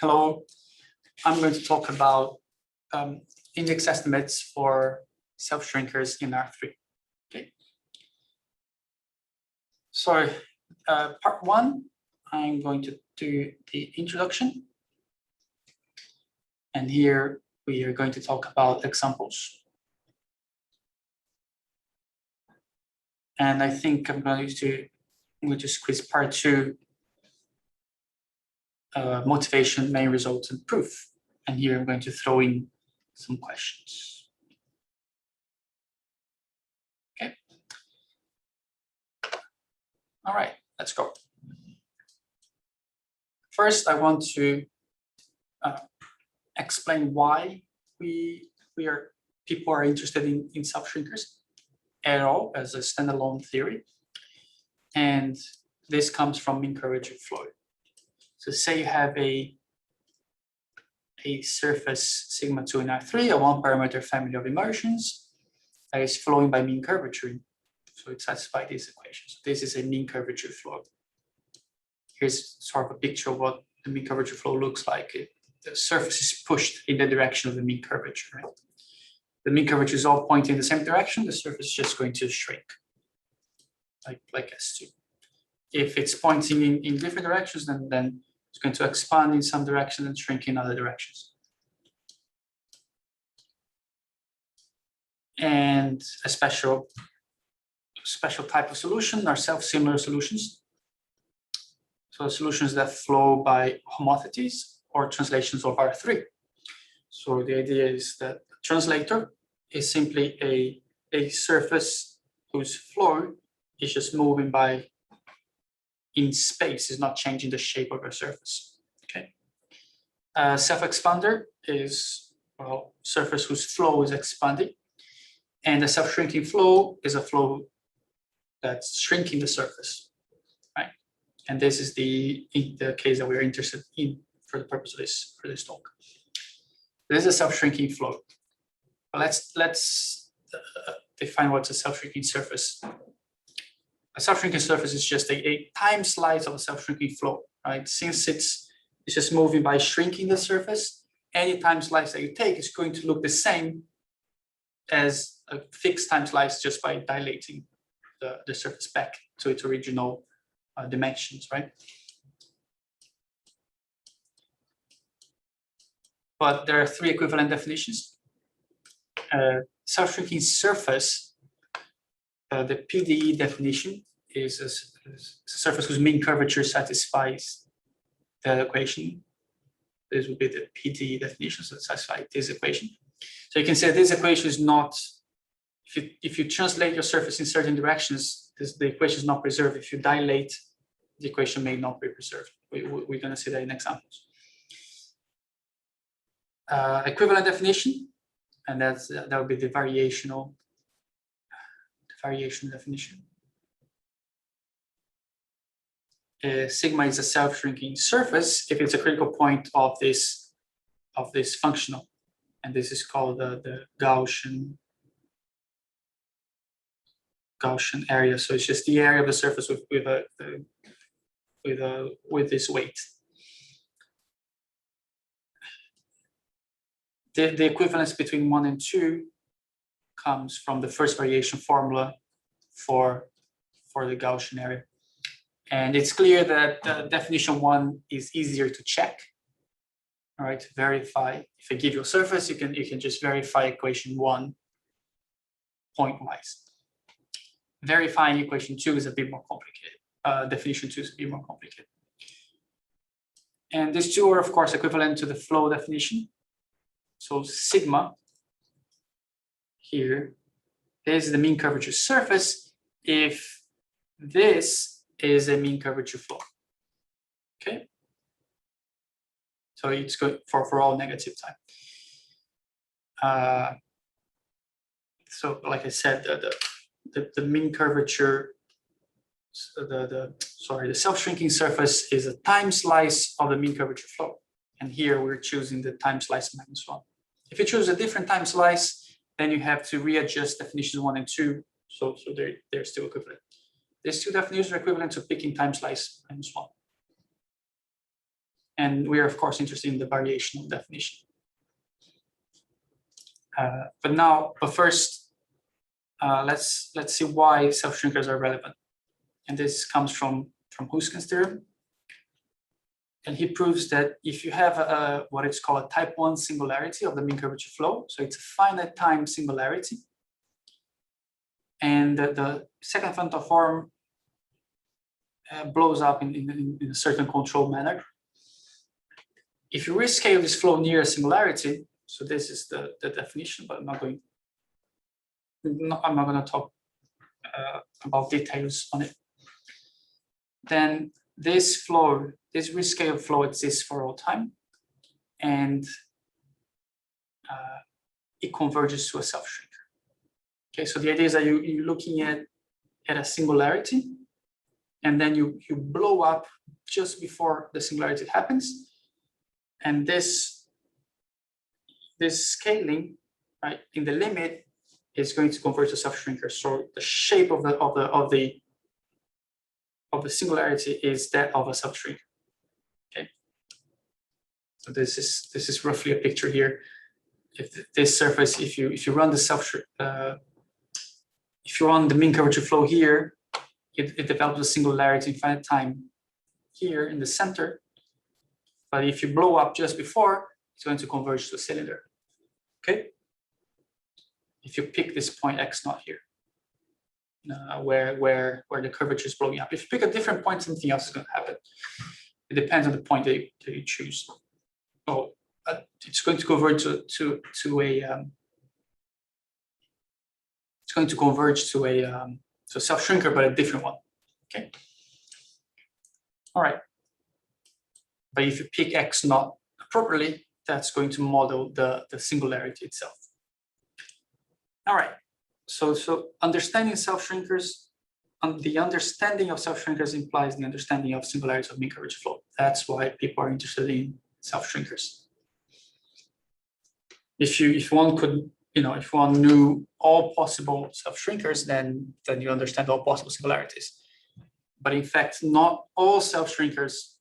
Hello, I'm going to talk about index estimates for self-shrinkers in R3. Okay. So part one, I'm going to do the introduction. And here we are going to talk about examples. And I think I'm going to squeeze part two, motivation, main results, and proof. And here I'm going to throw in some questions. Okay. All right, let's go. First, I want to explain why people are interested in self-shrinkers at all as a standalone theory. And this comes from mean curvature flow. So say you have a surface sigma 2 in R3, a one parameter family of immersions that is flowing by mean curvature. So it satisfies this equation. So this is a mean curvature flow. Here's sort of a picture of what the mean curvature flow looks like. The surface is pushed in the direction of the mean curvature. Right? The mean curvature is all pointing in the same direction. The surface is just going to shrink, like S2. If it's pointing in different directions, then it's going to expand in some direction and shrink in other directions. And a special type of solution are self-similar solutions. So solutions that flow by homotheties or translations of R3. So the idea is that the translator is simply a surface whose flow is just moving by in space, is not changing the shape of a surface. Okay. Self-expander is surface whose flow is expanding, and a self-shrinking flow is a flow that's shrinking the surface, right? And this is the case that we're interested in for the purpose of this talk. This is a self-shrinking flow. But let's define what's a self-shrinking surface. A self-shrinking surface is just a time slice of a self-shrinking flow, right? Since it's just moving by shrinking the surface, any time slice that you take is going to look the same as a fixed time slice just by dilating the surface back to its original dimensions, right? But there are three equivalent definitions. Self-shrinking surface, the PDE definition is a surface whose mean curvature satisfies the equation. This would be the PDE definition, so it satisfies this equation. So you can say this equation is not, if you translate your surface in certain directions, the equation is not preserved. If you dilate, the equation may not be preserved. We're going to see that in examples. Equivalent definition, and that would be the variation definition. Sigma is a self-shrinking surface if it's a critical point of this functional, and this is called the Gaussian area. So it's just the area of the surface with this weight. The equivalence between 1 and 2 comes from the first variation formula for the Gaussian area. And it's clear that definition 1 is easier to check. All right, verify. If I give you a surface, you can just verify equation 1 point-wise. Verifying equation 2 is a bit more complicated. Definition 2 is a bit more complicated. And these two are, of course, equivalent to the flow definition. So sigma here is the mean curvature surface if this is a mean curvature flow. Okay. So it's good for all negative time. So like I said, the mean curvature, the self-shrinking surface is a time slice of the mean curvature flow. And here we're choosing the time slice -1. If you choose a different time slice, then you have to readjust definitions 1 and 2. So they're still equivalent. These two definitions are equivalent to picking time slice -1. And we are, of course, interested in the variational definition. But first, let's see why self-shrinkers are relevant. And this comes from Huysken's theorem. And he proves that if you have what is called a type 1 singularity of the mean curvature flow, so it's a finite time singularity, and the second fundamental form blows up in a certain controlled manner. If you rescale this flow near a singularity, so this is the definition, but I'm not going to talk about details on it. Then this flow, this rescaled flow exists for all time, and it converges to a self-shrinker. Okay, so the idea is that you're looking at a singularity, and then you blow up just before the singularity happens, and this scaling, right, in the limit is going to converge to self-shrinker. So the shape of the singularity is that of a self-shrinker. Okay, so this is roughly a picture here. If this surface, if you run the if you run the mean curvature flow here, it develops a singularity in finite time here in the center. But if you blow up just before, it's going to converge to a cylinder. Okay. If you pick this point x0 here, where the curvature is blowing up. If you pick a different point, something else is going to happen. It depends on the point that you choose. Oh, it's going to converge to a self-shrinker, but a different one. Okay. All right. But if you pick x0 appropriately, that's going to model the singularity itself. All right. So understanding self-shrinkers, the understanding of self-shrinkers implies the understanding of singularities of mean curvature flow. That's why people are interested in self-shrinkers. If one could, if one knew all possible self-shrinkers, then you understand all possible singularities. But in fact, not all self-shrinkers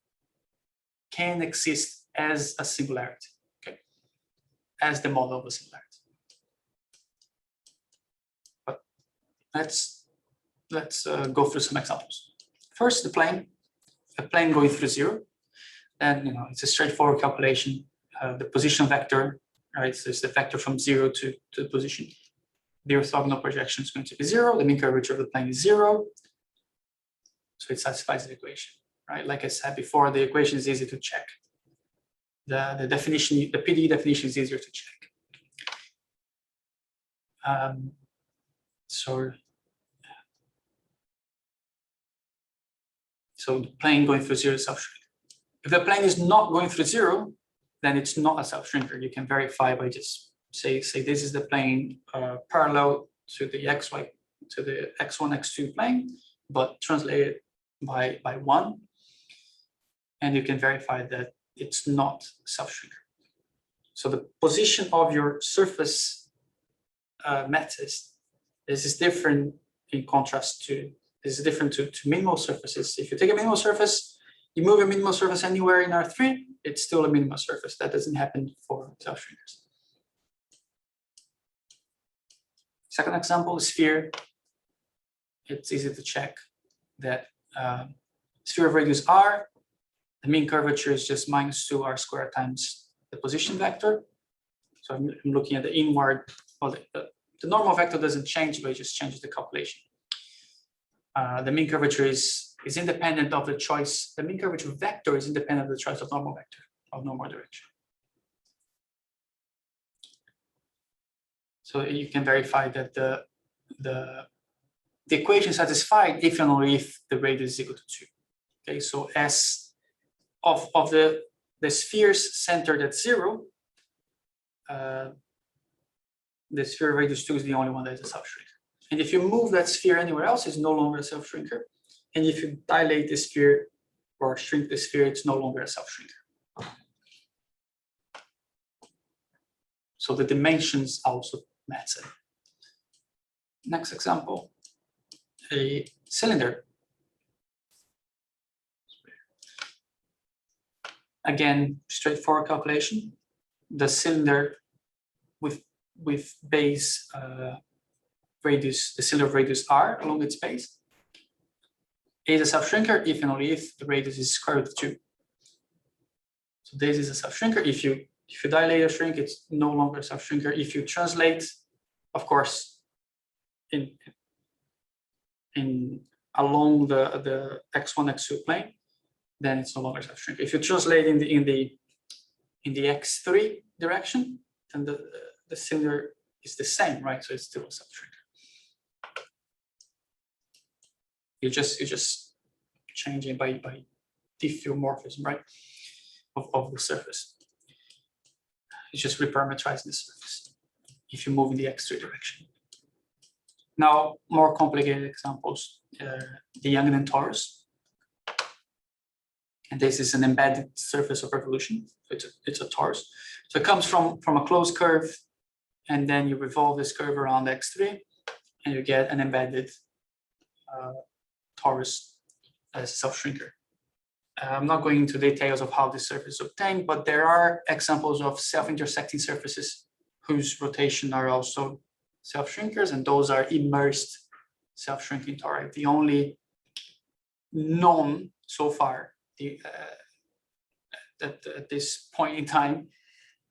can exist as a singularity, okay, as the model of a singularity. But let's go through some examples. First, the plane going through zero, and it's a straightforward calculation. The position vector, right? So it's the vector from zero to the position. The orthogonal projection is going to be zero. The mean curvature of the plane is zero. So it satisfies the equation, right? Like I said before, the equation is easy to check. The definition, the PDE definition is easier to check. So the plane going through zero is self-shrinker. If the plane is not going through zero, then it's not a self-shrinker. You can verify by just say this is the plane parallel to the x1, x2 plane, but translated by 1, and you can verify that it's not self-shrinker. So the position of your surface method is different in contrast to minimal surfaces. If you take a minimal surface, you move a minimal surface anywhere in R3, it's still a minimal surface. That doesn't happen for self-shrinkers. Second example, sphere. It's easy to check that sphere of radius r, the mean curvature is just -2 r squared times the position vector. So I'm looking at the inward, well, the normal vector doesn't change, but it just changes the calculation. The mean curvature is independent of the choice. The mean curvature vector is independent of the choice of normal vector, of normal direction. So you can verify that the equation is satisfied if and only if the radius is equal to 2. Okay, so S of the spheres centered at 0, the sphere radius 2 is the only one that is a self-shrinker. And if you move that sphere anywhere else, it's no longer a self-shrinker. And if you dilate the sphere or shrink the sphere, it's no longer a self-shrinker. So the dimensions also matter. Next example, a cylinder. Again, straightforward calculation. The cylinder with base radius, the cylinder radius r along its base, is a self-shrinker if and only if the radius is square root of 2. So this is a self-shrinker. If you dilate or shrink, it's no longer a self-shrinker. If you translate, of course, in along the x1, x2 plane, then it's no longer self-shrinker. If you translate in the x3 direction, then the cylinder is the same, right? So it's still a self-shrinker. You just change it by diffeomorphism, right? Of the surface. It's just reparametrizing the surface if you move in the x3 direction. Now, more complicated examples, the Youngden torus. And this is an embedded surface of revolution. It's a torus. So it comes from a closed curve, and then you revolve this curve around x3, and you get an embedded torus as a self-shrinker. I'm not going into details of how this surface is obtained, but there are examples of self-intersecting surfaces whose rotation are also self-shrinkers, and those are immersed self-shrinking tori. The only known so far, at this point in time,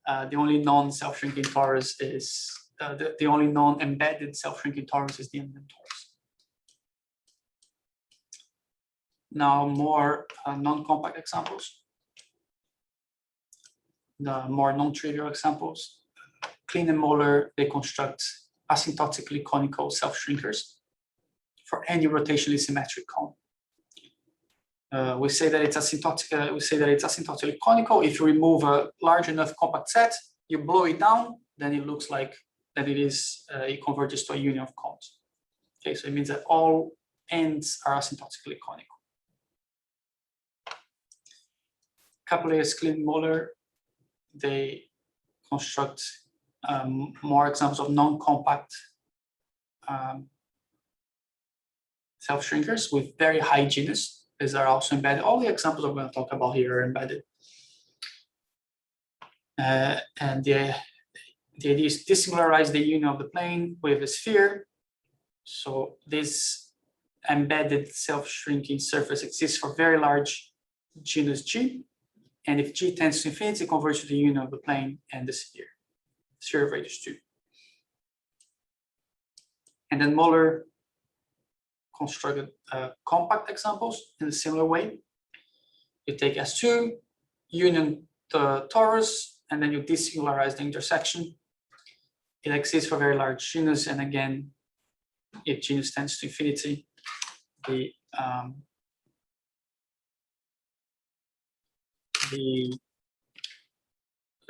the only non-self-shrinking torus is the only non-embedded self-shrinking torus is the Youngden torus. Now, more non-compact examples. The more non-trivial examples. Klein and Moller, they construct asymptotically conical self-shrinkers for any rotationally symmetric cone. We say that it's asymptotically conical. If you remove a large enough compact set, you blow it down, then it looks like that it converges to a union of cones. Okay, so it means that all ends are asymptotically conical. Capelle's Klein Moller, they construct more examples of non-compact self-shrinkers with very high genus. These are also embedded. All the examples I'm going to talk about here are embedded. And the idea is to desingularize the union of the plane with a sphere. So this embedded self-shrinking surface exists for very large genus G. And if G tends to infinity, it converges to the union of the plane and the sphere of radius 2. And then Moller constructed compact examples in a similar way. You take S2, union the torus, and then you desingularize the intersection. It exists for very large genus, and again, if genus tends to infinity, the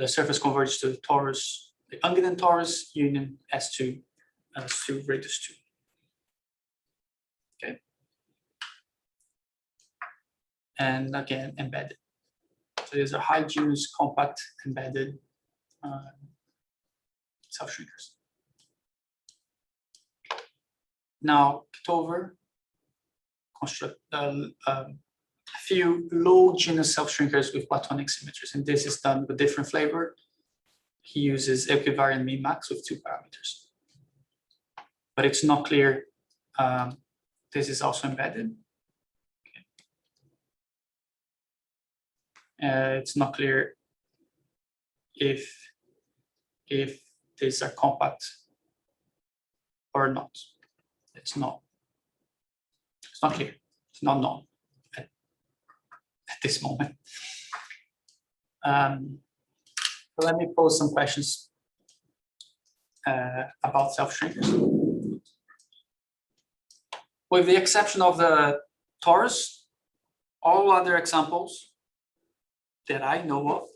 surface converges to the torus, the Youngden torus union S2 radius 2. Okay. And again, embedded. So these are high genus, compact, embedded self-shrinkers. Now, Kitover construct a few low genus self-shrinkers with Platonic symmetries, and this is done with a different flavor. He uses equivariant min-max with 2 parameters. But it's not clear. This is also embedded. Okay. It's not clear if these are compact or not. It's not clear. It's not known at this moment. Let me pose some questions about self-shrinkers. With the exception of the torus, all other examples that I know of,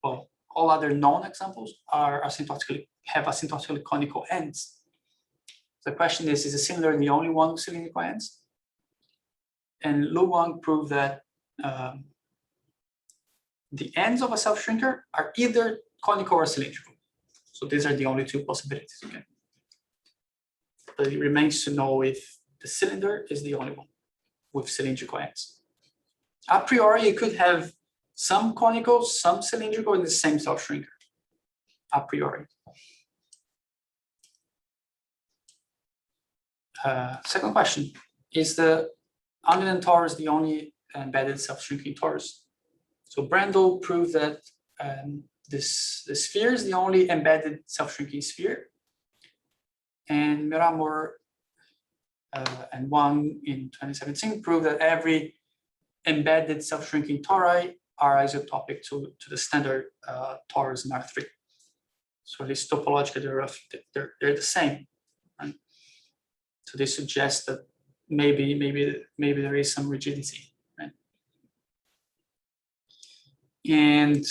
well, all other known examples are have asymptotically conical ends. The question is the cylinder the only one with cylindrical ends? And Lu Wang proved that the ends of a self-shrinker are either conical or cylindrical. So these are the only 2 possibilities. Okay. But it remains to know if the cylinder is the only one with cylindrical ends. A priori, you could have some conical, some cylindrical, and the same self-shrinker a priori. Second question, is the unident torus the only embedded self-shrinking torus? So Brendel proved that the sphere is the only embedded self-shrinking sphere. And Miramor and Wang in 2017 proved that every embedded self-shrinking tori are isotopic to the standard torus in R3. So at least topologically, they're the same. Right? So they suggest that maybe there is some rigidity. Right? And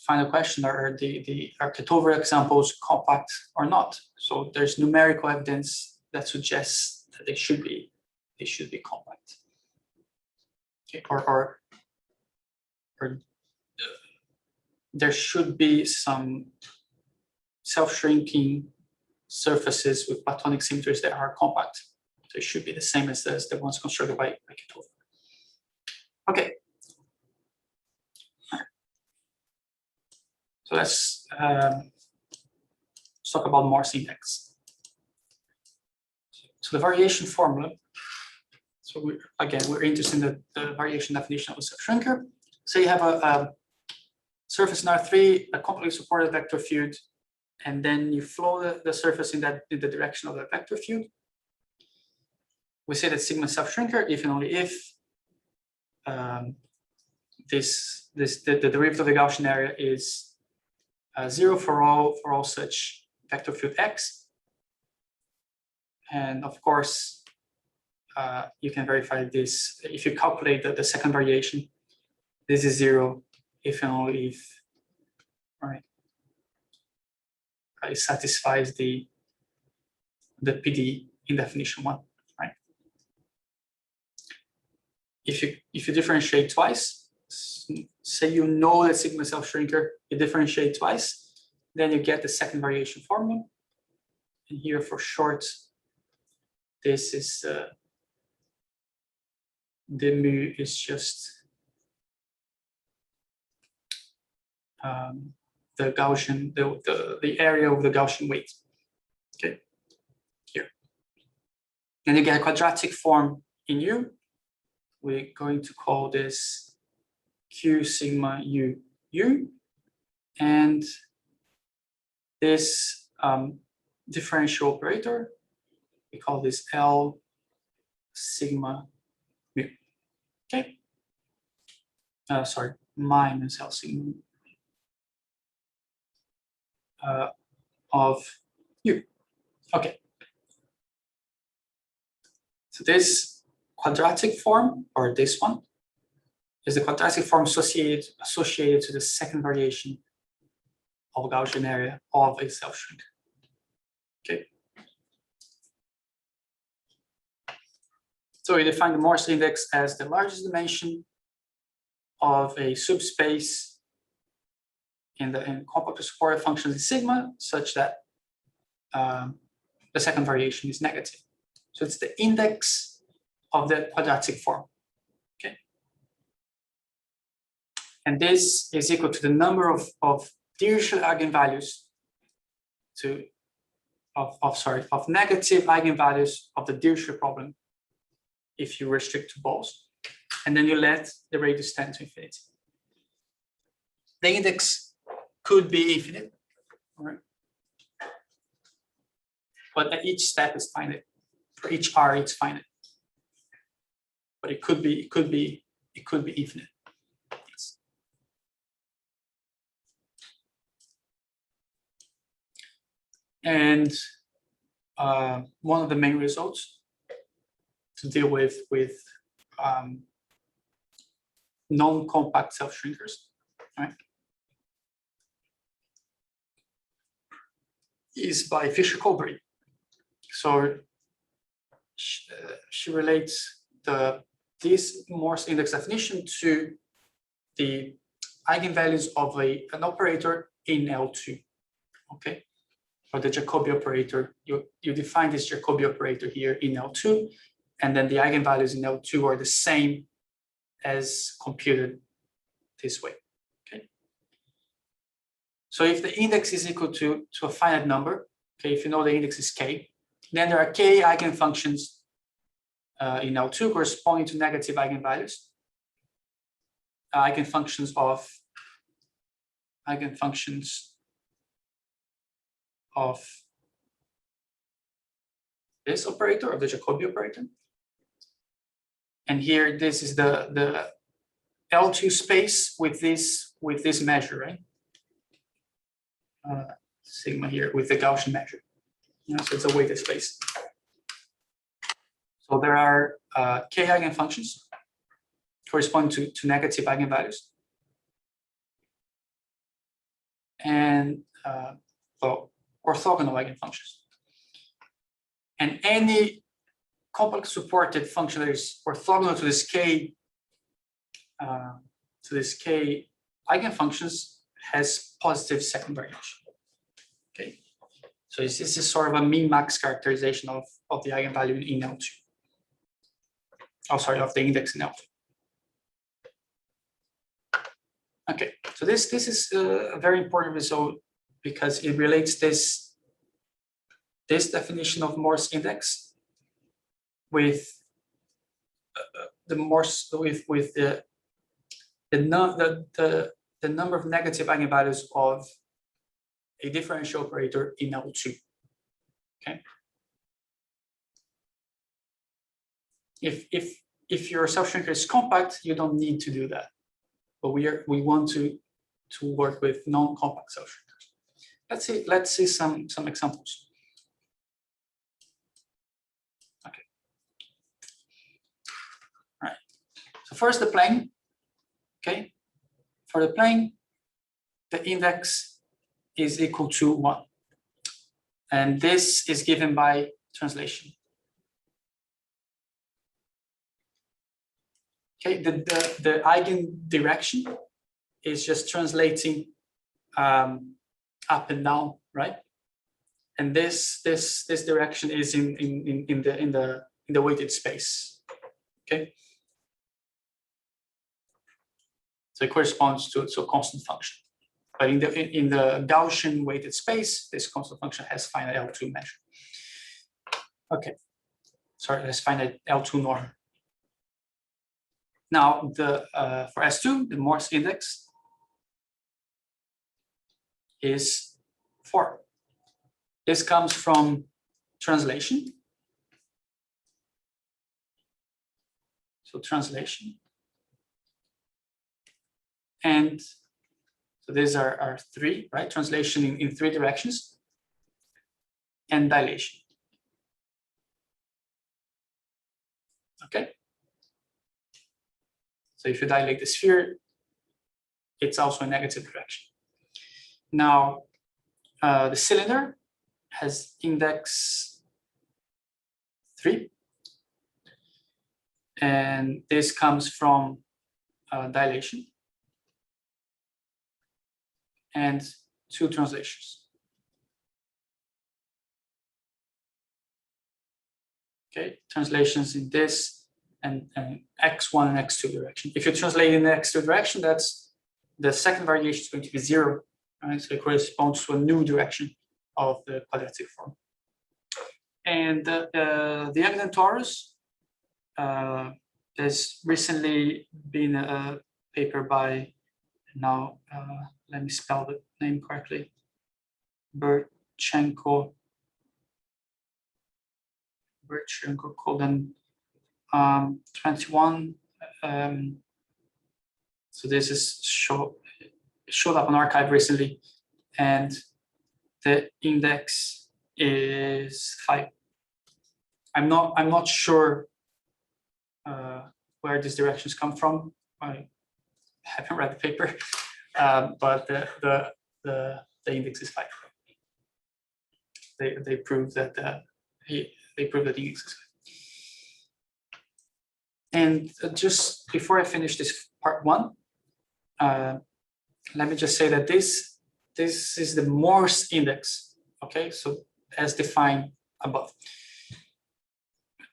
final question: Are the Curvature examples compact or not? So there's numerical evidence that suggests that they should be compact. Okay, or there should be some self-shrinking surfaces with platonic symmetries that are compact. They should be the same as the ones constructed by Curvature. Okay. So let's talk about Morse index. So the variation formula. So we're interested in the variation definition of a self-shrinker. So you have a surface in R3, a completely supported vector field, and then you flow the surface in the direction of the vector field. We say that sigma self-shrinker if and only if the derivative of the Gaussian area is 0 for all such vector field X. And of course, you can verify this if you calculate the second variation. This is 0 if and only if, right? It satisfies the PD in definition 1, right? If you differentiate twice, say you know that sigma self-shrinker, you differentiate twice, then you get the second variation formula. And here for short, this is the mu is just the Gaussian, the area of the Gaussian weight. Okay, here. And you get a quadratic form in U. We're going to call this Q sigma U U. And this differential operator, we call this L sigma mu. Okay. Sorry, minus L sigma of U. Okay. So this quadratic form, or this one, is the quadratic form associated to the second variation of Gaussian area of a self-shrinker. Okay. So we define the Morse index as the largest dimension of a subspace in compact supported functions in sigma, such that the second variation is negative. So it's the index of the quadratic form. Okay. And this is equal to the number of Dirichlet eigenvalues of negative eigenvalues of the Dirichlet problem if you restrict to balls, and then you let the radius tend to infinity. The index could be infinite, right? But at each step is finite. For each R, it's finite. But it could be infinite. Yes. And one of the main results to deal with non-compact self-shrinkers, right, is by Fisher-Colbury. So she relates this Morse index definition to the eigenvalues of an operator in L2. Okay, or the Jacobi operator. You define this Jacobi operator here in L2, and then the eigenvalues in L2 are the same as computed this way. Okay. So if the index is equal to a finite number, okay, if you know the index is k, then there are k eigenfunctions in L2 corresponding to negative eigenvalues, eigenfunctions of this operator, of the Jacobi operator. And here, this is the L2 space with this measure, right? Sigma here with the Gaussian measure. So it's a weighted space. So there are k eigenfunctions corresponding to negative eigenvalues. And well, orthogonal eigenfunctions. And any complex supported function that is orthogonal to this k eigenfunctions has positive second variation. Okay, so this is sort of a min-max characterization of the eigenvalue in L2. Oh, sorry, of the index in L2. Okay, so this is a very important result because it relates this definition of Morse index with the Morse with the number of negative eigenvalues of a differential operator in L2. Okay. If your self-shrinker is compact, you don't need to do that. But we want to work with non-compact self-shrinkers. Let's see some examples. Okay. All right. So first the plane. Okay. For the plane, the index is equal to 1. And this is given by translation. Okay, the eigen direction is just translating up and down, right? And this direction is in the weighted space. Okay. So it corresponds to a constant function. But in the Gaussian weighted space, this constant function has finite L2 measure. Okay. Sorry, has finite L2 norm. Now, for S2, the Morse index is 4. This comes from translation. So translation. And so these are 3, right? Translation in 3 directions. And dilation. Okay. So if you dilate the sphere, it's also a negative direction. Now, the cylinder has index 3. And this comes from dilation and 2 translations. Okay, translations in this and x1 and x2 direction. If you translate in the x2 direction, that's the second variation is going to be 0. Right? So it corresponds to a new direction of the quadratic form. And the Agnen torus, there's recently been a paper by, now let me spell the name correctly, Burchenko Colden 21. So this is showed up on arXiv recently, and the index is 5. I'm not sure where these directions come from. I haven't read the paper, but the index is 5. They prove that they prove that the index is 5. And just before I finish this part 1, let me just say that this is the Morse index. Okay, so as defined above.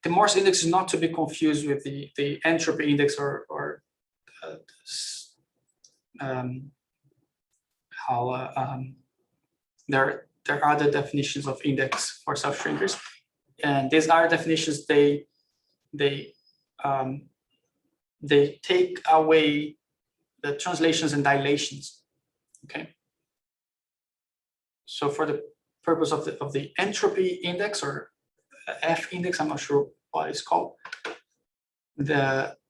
The Morse index is not to be confused with the entropy index or there are other definitions of index for self-shrinkers, and these are definitions. They take away the translations and dilations. Okay. So for the purpose of the entropy index, or F index, I'm not sure what it's called.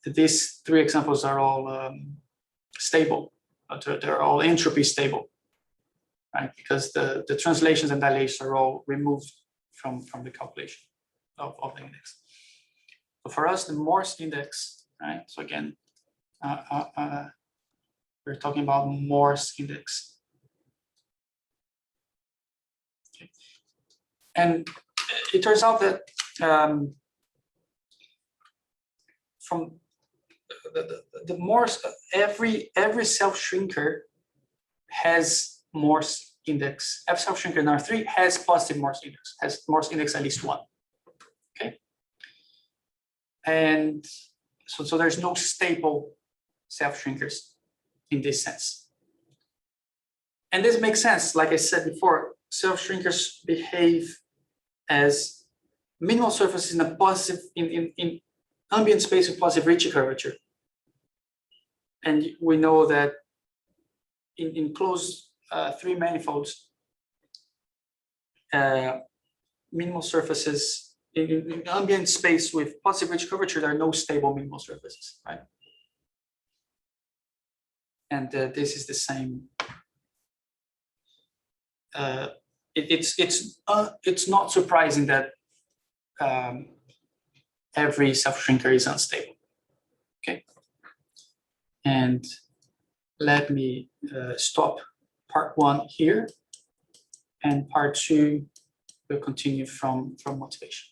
These three examples are all stable. They're all entropy stable, right? Because the translations and dilations are all removed from the calculation of the index. So for us, the Morse index, right? So again, we're talking about Morse index. Okay. And it turns out that from the Morse, every self-shrinker has Morse index. Every self-shrinker in R3 has positive Morse index, has Morse index at least 1. Okay. And so there's no stable self-shrinkers in this sense. And this makes sense. Like I said before, self-shrinkers behave as minimal surfaces in a positive, in ambient space with positive Ricci curvature. And we know that in closed 3 manifolds, minimal surfaces in ambient space with positive Ricci curvature, there are no stable minimal surfaces, right? And this is the same. It's not surprising that every self-shrinker is unstable. Okay, and let me stop part 1 here, and part 2 will continue from motivation.